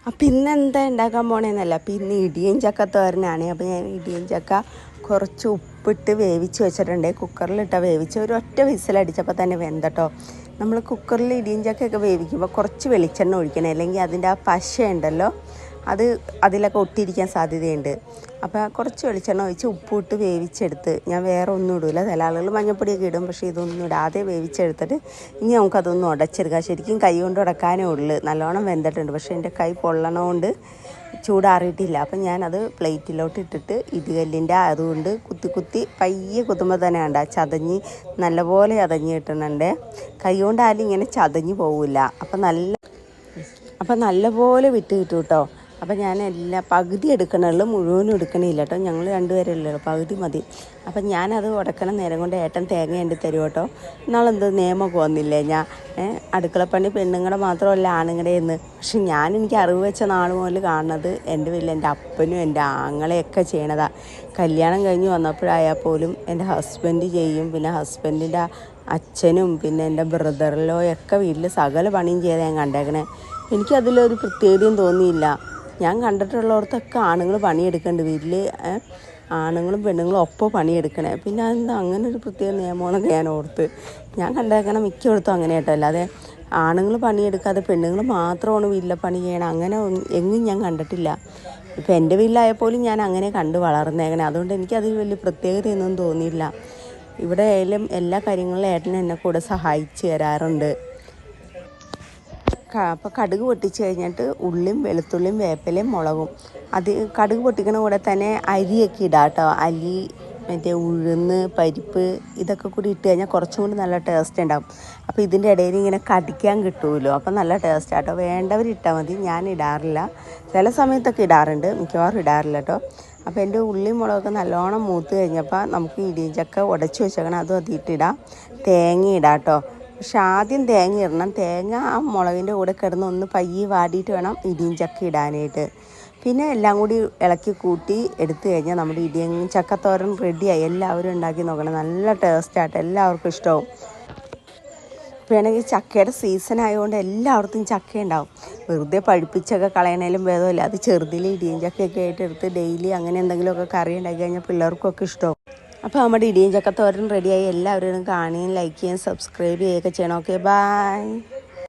അപ്പം ഇന്നെന്താ ഉണ്ടാക്കാൻ പോണേന്നല്ല, അപ്പം ഇന്ന് ഇടിയും ചക്ക തോരനാണ്. അപ്പോൾ ഞാൻ ഇടിയും ചക്ക കുറച്ച് ഉപ്പിട്ട് വേവിച്ച് വെച്ചിട്ടുണ്ട്. കുക്കറിലിട്ട് വേവിച്ച് ഒരു ഒറ്റ വിസിലടിച്ചപ്പോൾ തന്നെ വെന്തട്ടോ. നമ്മൾ കുക്കറിൽ ഇടിയും ചക്കയൊക്കെ വേവിക്കുമ്പോൾ കുറച്ച് വെളിച്ചെണ്ണ ഒഴിക്കണം, അല്ലെങ്കിൽ അതിൻ്റെ ആ പശ ഉണ്ടല്ലോ അത് അതിലൊക്കെ ഒട്ടിയിരിക്കാൻ സാധ്യതയുണ്ട്. അപ്പോൾ കുറച്ച് വെളിച്ചെണ്ണ ഒഴിച്ച് ഉപ്പിട്ട് വേവിച്ചെടുത്ത്, ഞാൻ വേറെ ഒന്നും ഇടില്ല, ചില ആളുകൾ മഞ്ഞപ്പൊടിയൊക്കെ ഇടും, പക്ഷേ ഇതൊന്നും ഇടാതെ വേവിച്ചെടുത്തിട്ട് ഇനി നമുക്കതൊന്നും ഉടച്ചെടുക്കാം. ശരിക്കും കൈ കൊണ്ട് ഉടക്കാനേ ഉള്ളൂ. നല്ലോണം വെന്തിട്ടുണ്ട്, പക്ഷേ എൻ്റെ കൈ പൊള്ളണോണ്ട് ചൂടാറിയിട്ടില്ല. അപ്പം ഞാനത് പ്ലേറ്റിലോട്ട് ഇട്ടിട്ട് ഇടികല്ലിൻ്റെ അതുകൊണ്ട് കുത്തി പയ്യെ കുത്തുമ്പോൾ തന്നെ ഉണ്ട് ചതഞ്ഞ് നല്ലപോലെ ചതഞ്ഞ് കിട്ടുന്നുണ്ട്. കൈ കൊണ്ടാലും ഇങ്ങനെ ചതഞ്ഞ് പോവില്ല. അപ്പം നല്ലപോലെ വിട്ട് കിട്ടും കേട്ടോ. അപ്പം ഞാൻ പകുതി എടുക്കണുള്ളൂ, മുഴുവനും എടുക്കണില്ല കേട്ടോ. ഞങ്ങൾ രണ്ടുപേരല്ലേ ഉള്ളൂ, പകുതി മതി. അപ്പം ഞാനത് ഉടക്കണ നേരം കൊണ്ട് ഏട്ടൻ തേങ്ങ ഉണ്ട് തരും കേട്ടോ. ഇന്നാളെന്ത് നിയമമൊക്കെ വന്നില്ലേ, ഞാൻ അടുക്കളപ്പണി പെണ്ണുങ്ങളുടെ മാത്രമല്ല ആണുങ്ങളുടെ എന്ന്. പക്ഷെ എനിക്ക് അറിവ് വെച്ച നാൾ മുതൽ കാണുന്നത് എൻ്റെ വീട്ടിൽ എൻ്റെ അപ്പനും എൻ്റെ ആങ്ങളെയൊക്കെ ചെയ്യണതാണ്. കല്യാണം കഴിഞ്ഞ് വന്നപ്പോഴായാൽ പോലും എൻ്റെ ഹസ്ബൻഡ് ചെയ്യും, പിന്നെ ഹസ്ബൻഡിൻ്റെ അച്ഛനും പിന്നെ എൻ്റെ ബ്രദറിലോ ഒക്കെ വീട്ടിൽ സകല പണിയും ചെയ്ത് ഞാൻ കണ്ടേക്കണേ. എനിക്കതിലൊരു പ്രത്യേകതയും തോന്നിയില്ല. ഞാൻ കണ്ടിട്ടുള്ളവർക്കൊക്കെ ആണുങ്ങൾ പണിയെടുക്കേണ്ട വീട്ടിൽ, ആണുങ്ങളും പെണ്ണുങ്ങളും ഒപ്പം പണിയെടുക്കണേ. പിന്നെ അതെന്താ അങ്ങനെ ഒരു പ്രത്യേക നിയമമാണെന്ന് ഞാൻ ഓർത്ത്. ഞാൻ കണ്ടേക്കണം മിക്കയിടത്തും അങ്ങനെ കേട്ടോ. അല്ലാതെ ആണുങ്ങൾ പണിയെടുക്കാതെ പെണ്ണുങ്ങൾ മാത്രമാണ് വീട്ടിലെ പണി ചെയ്യണം, അങ്ങനെ എങ്ങും ഞാൻ കണ്ടിട്ടില്ല. ഇപ്പം എൻ്റെ വീട്ടിലായപ്പോലും ഞാൻ അങ്ങനെ കണ്ട് വളർന്നേക്കണേ. അതുകൊണ്ട് എനിക്കതിൽ വലിയ പ്രത്യേകതയൊന്നും തോന്നിയില്ല. ഇവിടെ ആയാലും എല്ലാ കാര്യങ്ങളിലും ഏട്ടൻ എന്നെ കൂടെ സഹായിച്ച് തരാറുണ്ട്. അപ്പോൾ കടുക് പൊട്ടിച്ച് കഴിഞ്ഞിട്ട് ഉള്ളിയും വെളുത്തുള്ളിയും വേപ്പിലയും മുളകും, അത് കടുക് പൊട്ടിക്കണ കൂടെ തന്നെ അരിയൊക്കെ ഇടാം കേട്ടോ. അരി, മറ്റേ ഉഴുന്ന് പരിപ്പ്, ഇതൊക്കെ കൂടി ഇട്ട് കഴിഞ്ഞാൽ കുറച്ചും കൂടി നല്ല ടേസ്റ്റ് ഉണ്ടാകും. അപ്പോൾ ഇതിൻ്റെ ഇടയിൽ ഇങ്ങനെ കടിക്കാൻ കിട്ടുമല്ലോ, അപ്പോൾ നല്ല ടേസ്റ്റ് ആട്ടോ. വേണ്ടവർ ഇട്ടാൽ മതി, ഞാൻ ഇടാറില്ല. ചില സമയത്തൊക്കെ ഇടാറുണ്ട്, മിക്കവാറും ഇടാറില്ല കേട്ടോ. അപ്പോൾ എൻ്റെ ഉള്ളിയും മുളകൊക്കെ നല്ലോണം മൂത്ത് കഴിഞ്ഞപ്പോൾ നമുക്ക് ഇടിയഞ്ചക്ക ഉടച്ച് വെച്ചേക്കണം, അതും അതിട്ടിടാം. തേങ്ങ ഇടാം കേട്ടോ. പക്ഷെ ആദ്യം തേങ്ങ ഇടണം. തേങ്ങ ആ മുളകിൻ്റെ കൂടെ കിടന്ന് ഒന്ന് പയ്യെ വാടിയിട്ട് വേണം ഇടിയും ചക്ക ഇടാനായിട്ട്. പിന്നെ എല്ലാം കൂടി ഇളക്കി കൂട്ടി എടുത്തു കഴിഞ്ഞാൽ നമ്മുടെ ഇടിയും ചക്കത്തോരൻ റെഡിയായി. എല്ലാവരും ഉണ്ടാക്കി നോക്കണം, നല്ല ടേസ്റ്റായിട്ട് എല്ലാവർക്കും ഇഷ്ടമാവും. വേണമെങ്കിൽ ചക്കയുടെ സീസൺ ആയതുകൊണ്ട് എല്ലായിടത്തും ചക്ക ഉണ്ടാവും. വെറുതെ പഴുപ്പിച്ചൊക്കെ കളയണേലും ഭേദമില്ല, അത് ചെറുതിൽ ഇടിയും ചക്കയൊക്കെ ആയിട്ട് എടുത്ത് ഡെയിലി അങ്ങനെ എന്തെങ്കിലുമൊക്കെ കറി ഉണ്ടാക്കി കഴിഞ്ഞാൽ പിള്ളേർക്കൊക്കെ ഇഷ്ടമാവും. അപ്പോൾ നമ്മുടെ ഇടിയും ചക്കത്തോരൻ റെഡിയായി. എല്ലാവരും കാണുകയും ലൈക്ക് ചെയ്യുകയും സബ്സ്ക്രൈബ് ചെയ്യുകയൊക്കെ ചെയ്യണം. Okay, by.